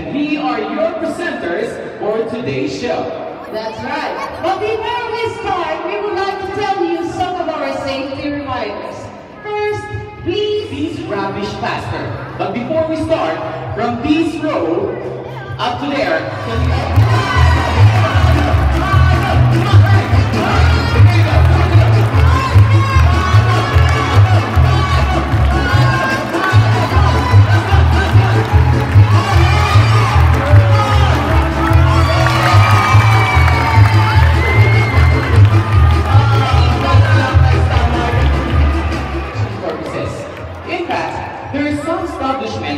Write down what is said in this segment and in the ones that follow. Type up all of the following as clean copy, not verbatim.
and we are your presenters for today's show. That's right. But before we start, we would like to tell you some of our safety reminders. First, please Rubbish faster. But before we start, from this row up to there,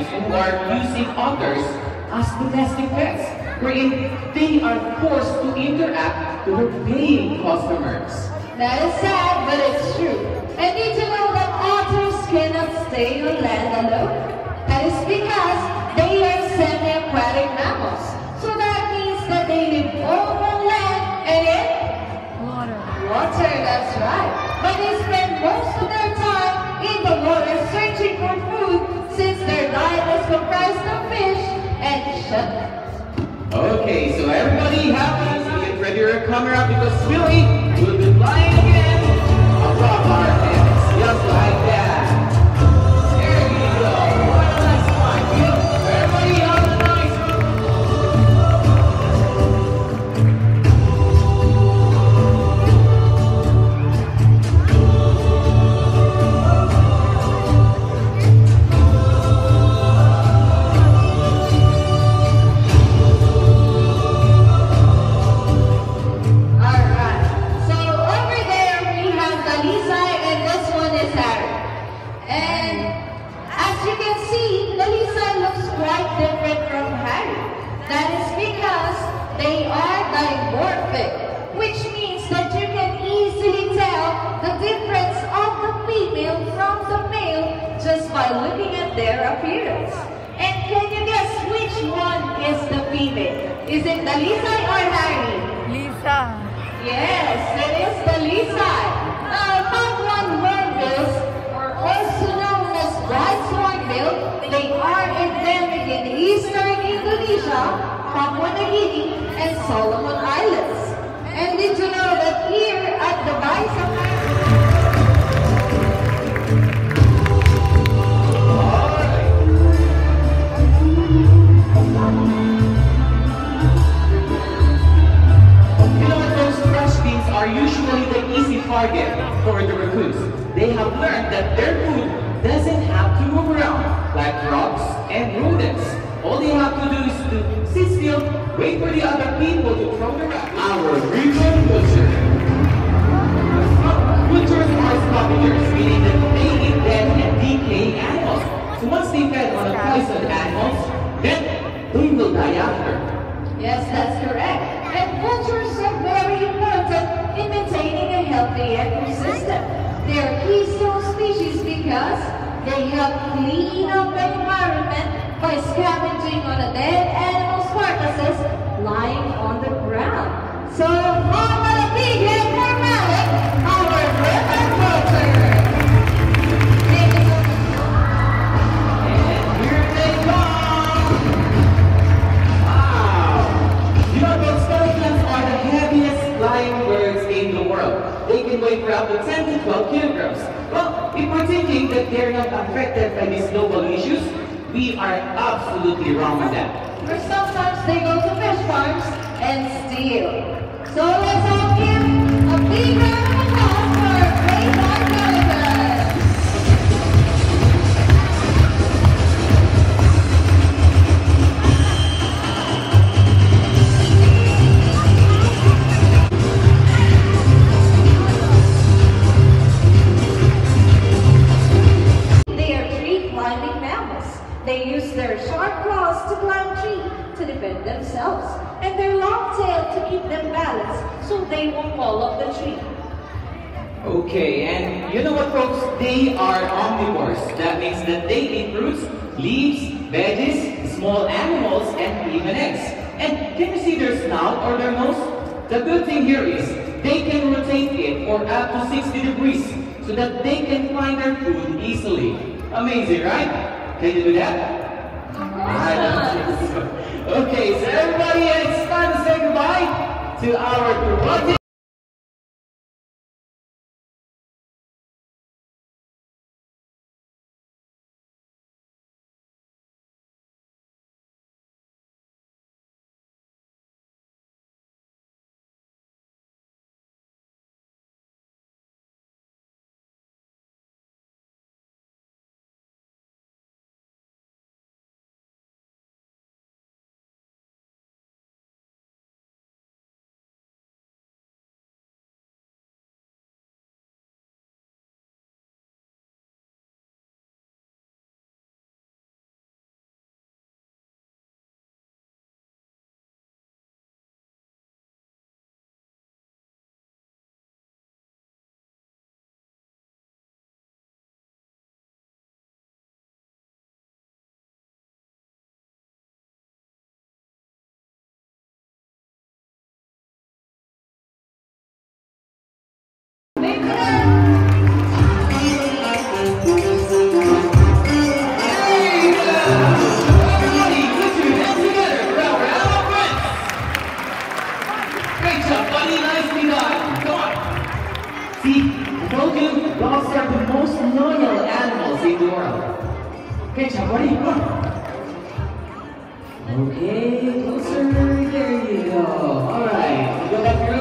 who are using otters as domestic pets, wherein they are forced to interact with their paying customers. That is sad, but it's true. And did you know that otters cannot stay on land alone? That is because they are semi-aquatic mammals. So that means that they live both on land and in water. Water, that's right. But they spend most of their time in the water searching for food, since their diet is comprised of fish and shellfish. Okay, so everybody happy? So get ready your camera because Willie will be flying again above our heads, just like that. There you go. What a nice flight. Everybody have a nice which means that you can easily tell the difference of the female from the male just by looking at their appearance. And can you guess which one is the female? Is it the Lisa or Harry? Lisa. Yes, it is the Lisa. Pangwan hornbills, or also known as bright hornbill, they are endemic in eastern Indonesia, Papua New Guinea, and Solomon Islands. And did you know that here at the Bison You know what, those trash bins are usually the easy target for the raccoons. They have learned that their food doesn't have to move around like rocks and rodents. All they have to do is to sit still, wait for the other people to throw the rocks. Our frequent butcher. Butchers are scavengers, meaning that they eat dead and decaying animals. So once they fed on the poisoned animals, then they will die after. Yes, that's correct. And vultures are very important in maintaining a healthy ecosystem. They are keystone species because they help clean up the environment by scavenging on the dead animals' carcasses lying on the ground. So, from the big and dramatic, our river vulture. And here they come! Wow! You know, those skeletons are the heaviest flying birds in the world. They can weigh for up to 10 to 12 kilograms. Well, if we're thinking that they're not affected by these global issues, we are absolutely wrong with that. Or sometimes they go to fish farms and steal. So let's all give a big round of applause for our great archaeologists. They are tree climbing mammals. They use their sharp claws to climb trees to defend themselves, and their long tail to keep them balanced so they won't fall off the tree. Okay, and you know what, folks? They are omnivores. That means that they eat fruits, leaves, veggies, small animals, and even eggs. And can you see their snout or their nose? The good thing here is they can rotate it for up to 60 degrees so that they can find their food easily. Amazing, right? Can you do that? I don't think so. to our one. Dogs are the most loyal animals in the world. Okay, buddy, come on. Okay, closer. There you go. All right. You got that